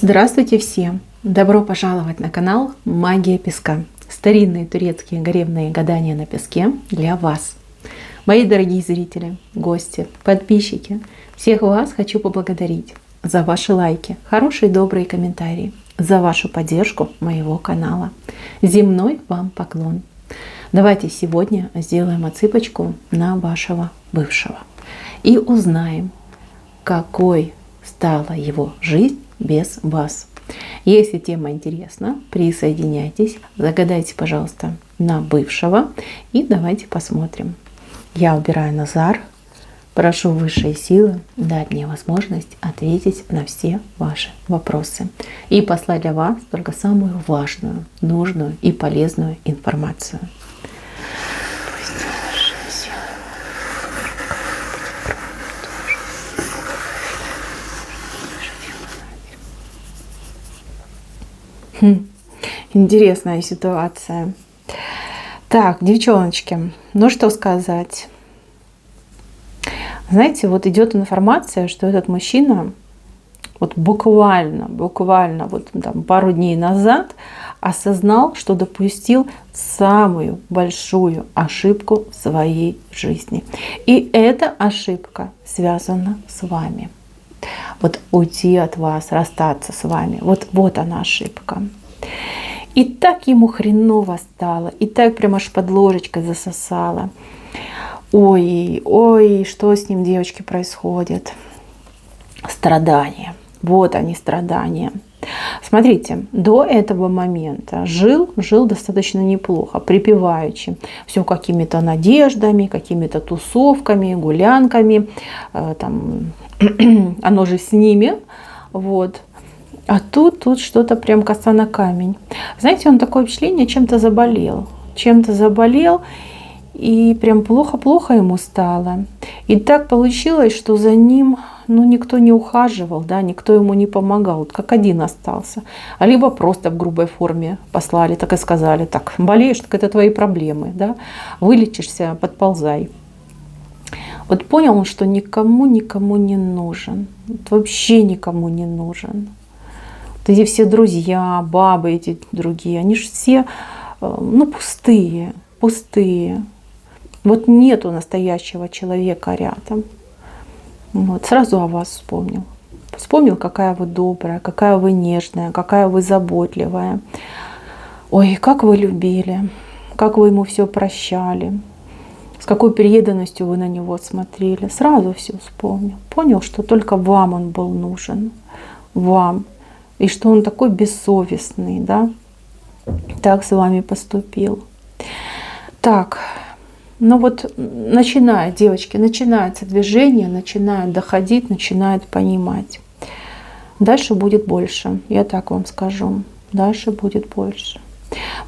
Здравствуйте всем! Добро пожаловать на канал Магия Песка. Старинные турецкие гаремные гадания на песке для вас. Мои дорогие зрители, гости, подписчики, всех вас хочу поблагодарить за ваши лайки, хорошие добрые комментарии, за вашу поддержку моего канала. Земной вам поклон. Давайте сегодня сделаем отсыпочку на вашего бывшего и узнаем, какой стала его жизнь без вас. Если тема интересна, присоединяйтесь, загадайте, пожалуйста, на бывшего и давайте посмотрим. Я убираю Назар, прошу высшие силы дать мне возможность ответить на все ваши вопросы и послать для вас только самую важную, нужную и полезную информацию. Интересная ситуация. Так, девчоночки, ну что сказать. Знаете, вот идет информация, что этот мужчина вот буквально вот там пару дней назад осознал, что допустил самую большую ошибку в своей жизни. И эта ошибка связана с вами. Вот уйти от вас, расстаться с вами. Вот она ошибка. И так ему хреново стало, и так прям аж под ложечкой засосало. Ой, что с ним, девочки, происходит? Страдания. Вот они, страдания. Смотрите, до этого момента жил достаточно неплохо, припеваючи. Все какими-то надеждами, какими-то тусовками, гулянками. Там, оно же с ними. Вот. А тут что-то прям коса на камень. Знаете, он такое впечатление, чем-то заболел. И прям плохо ему стало. И так получилось, что за ним никто не ухаживал, да, никто ему не помогал, вот как один остался. А либо просто в грубой форме послали, так и сказали: так, болеешь, так это твои проблемы, да, вылечишься, подползай. Вот понял он, что никому не нужен, вот вообще никому не нужен. Вот эти все друзья, бабы эти другие, они же все пустые. Вот нету настоящего человека рядом. Вот, сразу о вас вспомнил. Вспомнил, какая вы добрая, какая вы нежная, какая вы заботливая. Ой, как вы любили, как вы ему все прощали, с какой преданностью вы на него смотрели. Сразу все вспомнил. Понял, что только вам он был нужен. Вам. И что он такой бессовестный, да? Так с вами поступил. Так. Вот девочки, начинается движение, начинают доходить, начинают понимать. Дальше будет больше, я так вам скажу. Дальше будет больше.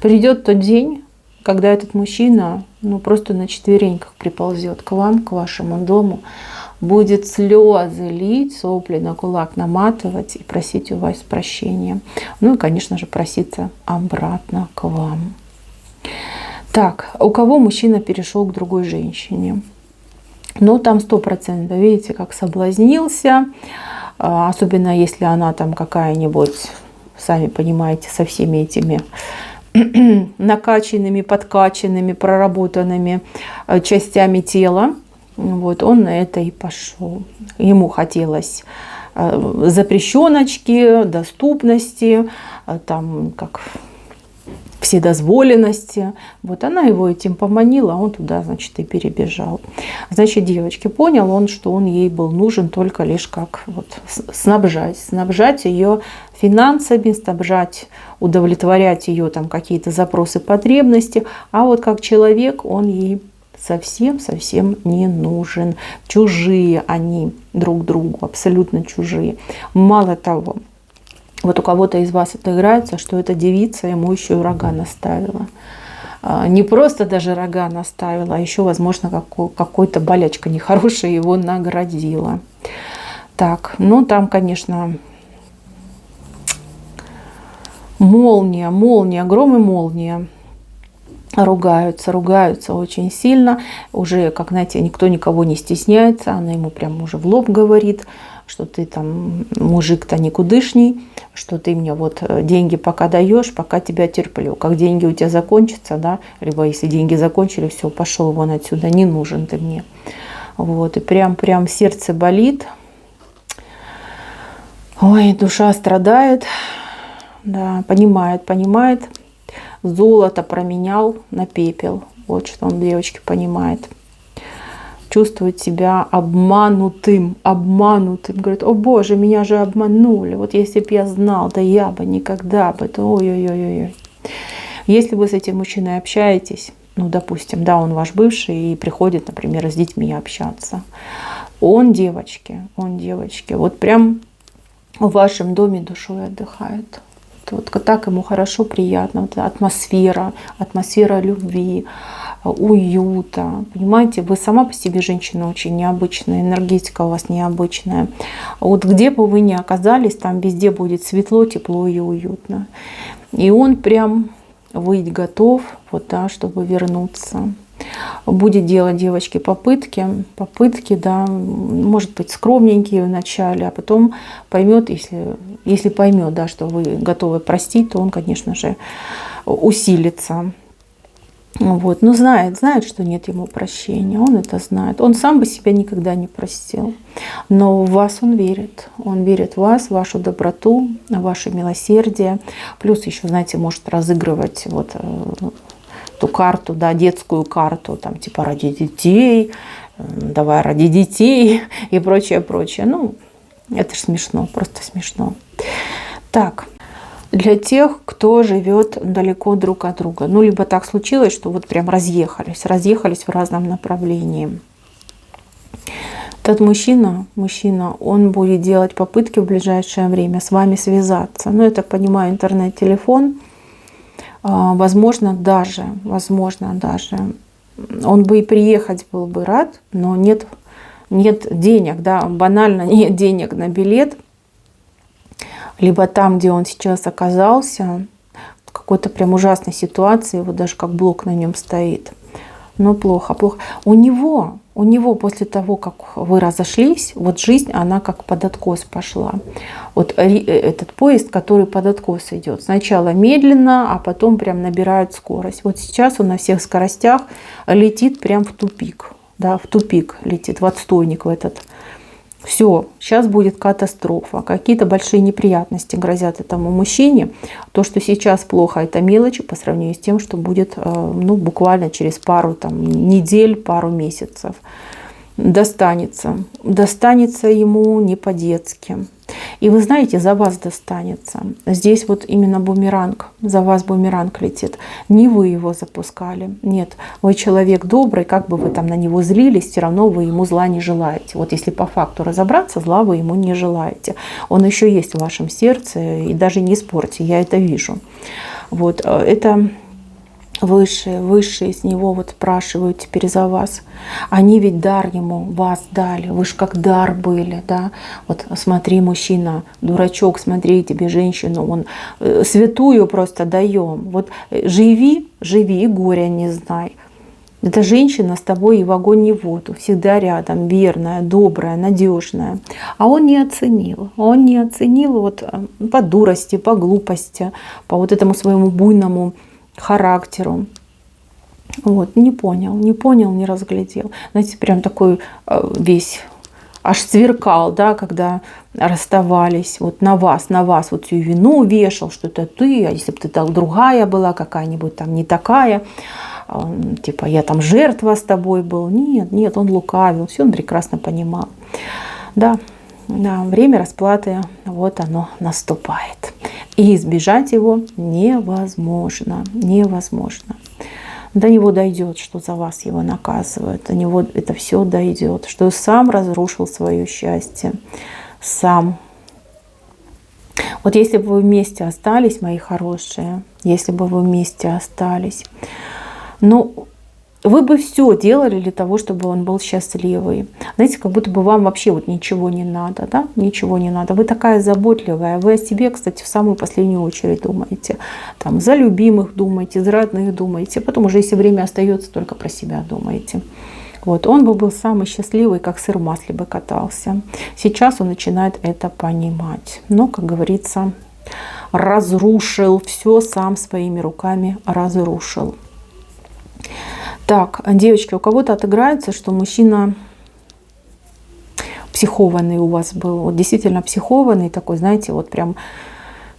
Придет тот день, когда этот мужчина просто на четвереньках приползет к вам, к вашему дому, будет слезы лить, сопли на кулак наматывать и просить у вас прощения. И, конечно же, проситься обратно к вам. Так, у кого мужчина перешел к другой женщине? Там 100%, видите, как соблазнился. Особенно если она там какая-нибудь, сами понимаете, со всеми этими накачанными, подкачанными, проработанными частями тела. Вот он на это и пошел. Ему хотелось запрещеночки, доступности, там как вседозволенности. Вот она его этим поманила, а он туда, значит, и перебежал. Значит, девочки, понял он, что он ей был нужен только лишь как снабжать ее финансами, удовлетворять ее там какие-то запросы, потребности. А вот как человек он ей совсем не нужен. Чужие они друг другу, абсолютно чужие. Мало того, вот у кого-то из вас отыграется, что эта девица ему еще и рога наставила. Не просто даже рога наставила, а еще, возможно, какой-то болячка нехорошая его наградила. Так, там, конечно, молния, гром и молния. Ругаются очень сильно. Уже, как знаете, никто никого не стесняется. Она ему прям уже в лоб говорит, что ты там мужик-то никудышний, что ты мне вот деньги пока даешь, пока тебя терплю. Как деньги у тебя закончатся, да, либо если деньги закончили, все, пошел вон отсюда, не нужен ты мне. Вот, и прям сердце болит. Ой, душа страдает, да, понимает. Золото променял на пепел. Вот что он, девочки, понимает. Чувствует себя обманутым. Говорит, о боже, меня же обманули. Вот если бы я знал, да я бы никогда бы. Ой-ой-ой. Если вы с этим мужчиной общаетесь, ну, допустим, да, он ваш бывший и приходит, например, с детьми общаться. Он, девочки, вот прям в вашем доме душой отдыхает. Вот так ему хорошо, приятно. Вот атмосфера любви, уюта. Понимаете, вы сама по себе женщина очень необычная, энергетика у вас необычная. Вот где бы вы ни оказались, там везде будет светло, тепло и уютно. И он прям быть готов, вот, да, чтобы вернуться. Будет делать, девочки, попытки, да, может быть, скромненькие вначале, а потом поймет, если поймет, да, что вы готовы простить, то он, конечно же, усилится. Вот. Но знает, что нет ему прощения, он это знает. Он сам бы себя никогда не простил. Но в вас он верит. Он верит в вас, в вашу доброту, в ваше милосердие. Плюс еще, знаете, может разыгрывать вот ту карту, да, детскую карту, там типа ради детей, давай ради детей и прочее. Ну, это ж смешно, просто смешно. Так. Для тех, кто живет далеко друг от друга. Ну, либо так случилось, что вот прям разъехались в разном направлении. Этот мужчина, он будет делать попытки в ближайшее время с вами связаться. Ну, я так понимаю, интернет-телефон. Возможно, даже он бы и приехать был бы рад, но нет денег, да, банально нет денег на билет. Либо там, где он сейчас оказался, в какой-то прям ужасной ситуации, вот даже как блок на нем стоит. Но плохо. У него после того, как вы разошлись, вот жизнь, она как под откос пошла. Вот этот поезд, который под откос идет. Сначала медленно, а потом прям набирает скорость. Вот сейчас он на всех скоростях летит прям в тупик. Да, в тупик летит, в отстойник в этот. Все, сейчас будет катастрофа. Какие-то большие неприятности грозят этому мужчине. То, что сейчас плохо, это мелочи по сравнению с тем, что будет ну, буквально через пару недель, пару месяцев. Достанется ему не по-детски. И вы знаете, за вас достанется. Здесь вот именно бумеранг, за вас бумеранг летит. Не вы его запускали. Нет, вы человек добрый, как бы вы там на него злились, все равно вы ему зла не желаете. Вот если по факту разобраться, зла вы ему не желаете. Он еще есть в вашем сердце, и даже не спорьте, я это вижу. Вот это высшие с него вот спрашивают теперь за вас. Они ведь дар ему, вас дали, вы же как дар были, да. Вот смотри, мужчина, дурачок, смотри, тебе женщину, он святую просто даем. Вот живи и горя не знай. Эта женщина с тобой и в огонь, и в воду, всегда рядом, верная, добрая, надежная. А он не оценил. Он не оценил вот по дурости, по глупости, по вот этому своему буйному характеру. Вот, не понял, не разглядел. Знаете, прям такой весь аж сверкал, да, когда расставались. Вот на вас вот всю вину вешал, что это ты, а если бы ты другая была, какая-нибудь там не такая, типа я там жертва с тобой был. Нет, он лукавил, все он прекрасно понимал. Да, время расплаты, вот оно наступает. И избежать его невозможно. До него дойдет, что за вас его наказывают. До него это все дойдет, что сам разрушил свое счастье. Сам. Вот если бы вы вместе остались, мои хорошие, ну, вы бы все делали для того, чтобы он был счастливый. Знаете, как будто бы вам вообще вот ничего не надо, да? Ничего не надо. Вы такая заботливая. Вы о себе, кстати, в самую последнюю очередь думаете. Там, за любимых думаете, за родных думаете. Потом уже, если время остается, только про себя думаете. Вот, он бы был самый счастливый, как сыр в масле бы катался. Сейчас он начинает это понимать. Но, как говорится, разрушил все, сам своими руками разрушил. Так, девочки, у кого-то отыграется, что мужчина психованный у вас был. Вот действительно психованный такой, знаете, вот прям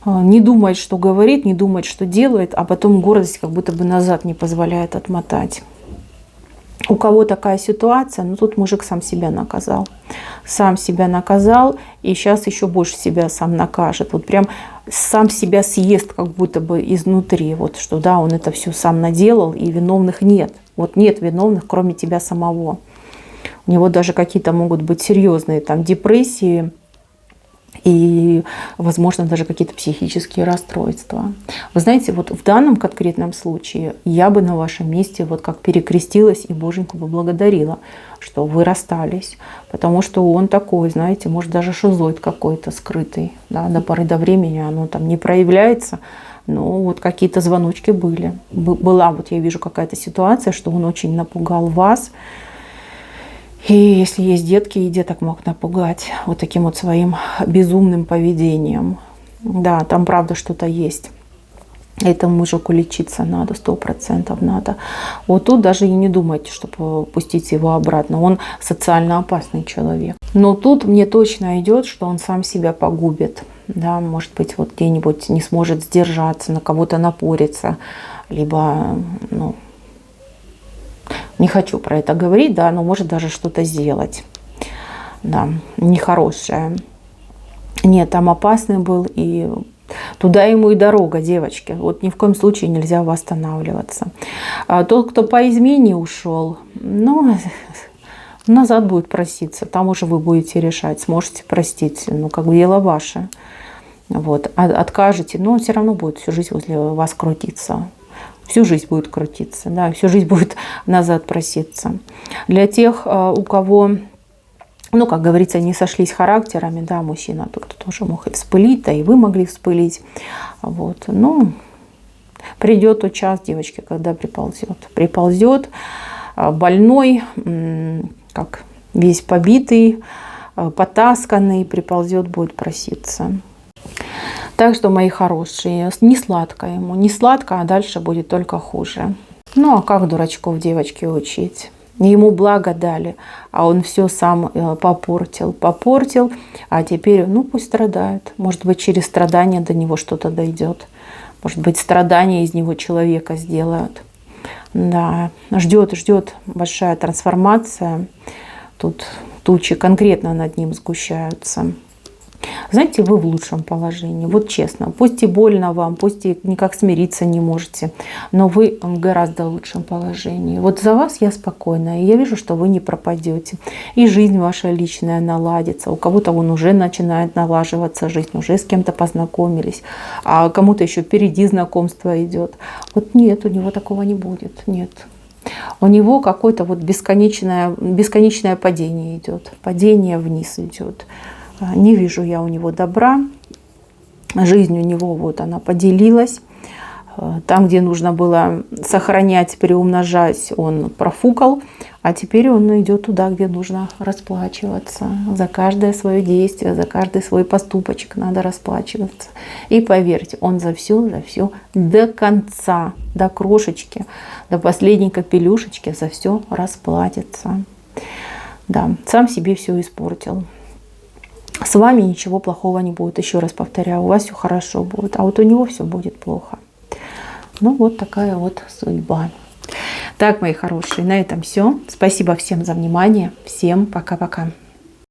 не думает, что говорит, не думает, что делает, а потом гордость как будто бы назад не позволяет отмотать. У кого такая ситуация, ну тут мужик сам себя наказал. Сам себя наказал, и сейчас еще больше себя сам накажет. Вот прям сам себя съест как будто бы изнутри. Вот что да, он это все сам наделал, и виновных нет. Вот нет виновных, кроме тебя самого. У него даже какие-то могут быть серьезные там депрессии, и, возможно, даже какие-то психические расстройства. Вы знаете, вот в данном конкретном случае я бы на вашем месте вот как перекрестилась и Боженьку бы благодарила, что вы расстались. Потому что он такой, знаете, может даже шизоид какой-то скрытый. Да, до поры до времени оно там не проявляется, но вот какие-то звоночки были. Была, вот я вижу какая-то ситуация, что он очень напугал вас. И если есть детки, и деток мог напугать вот таким вот своим безумным поведением. Да, там правда что-то есть. Этому мужику лечиться надо, 100% надо. Вот тут даже и не думайте, чтобы пустить его обратно. Он социально опасный человек. Но тут мне точно идет, что он сам себя погубит. Да, может быть, вот где-нибудь не сможет сдержаться, на кого-то напориться, либо, ну, не хочу про это говорить, да, но может даже что-то сделать, да, нехорошее. Нет, там опасный был, и туда ему и дорога, девочки. Вот ни в коем случае нельзя восстанавливаться. А тот, кто по измене ушел, ну, назад будет проситься. Там уже вы будете решать, сможете простить, ну, как бы дело ваше. Вот, откажете, но он все равно будет всю жизнь возле вас крутиться. Всю жизнь будет крутиться, да, всю жизнь будет назад проситься. Для тех, у кого, ну, как говорится, не сошлись характерами, да, мужчина тут тоже мог и вспылить, да и вы могли вспылить. Вот, ну, придет тот час, девочки, когда приползет. Приползет больной, как весь побитый, потасканный, приползет, будет проситься. Так что, мои хорошие, не сладко ему, не сладко, а дальше будет только хуже. Ну, а как дурачков девочки учить? Ему благо дали, а он все сам попортил, а теперь, ну, пусть страдает. Может быть, через страдания до него что-то дойдет. Может быть, страдания из него человека сделают. Да, ждет большая трансформация. Тут тучи конкретно над ним сгущаются. Знаете, вы в лучшем положении, вот честно. Пусть и больно вам, пусть и никак смириться не можете, но вы в гораздо лучшем положении. Вот за вас я спокойна, и я вижу, что вы не пропадете. И жизнь ваша личная наладится. У кого-то он уже начинает налаживаться жизнь, уже с кем-то познакомились, а кому-то еще впереди знакомство идет. Вот нет, у него такого не будет, нет. У него какое-то вот бесконечное падение идет, падение вниз идет. Не вижу я у него добра. Жизнь у него, вот она поделилась. Там, где нужно было сохранять, приумножать, он профукал. А теперь он идет туда, где нужно расплачиваться. За каждое свое действие, за каждый свой поступочек надо расплачиваться. И поверьте, он за все до конца, до крошечки, до последней капелюшечки за все расплатится. Да, сам себе все испортил. С вами ничего плохого не будет. Еще раз повторяю, у вас все хорошо будет, а вот у него все будет плохо. Ну вот такая вот судьба. Так, мои хорошие, на этом все. Спасибо всем за внимание. Всем пока-пока.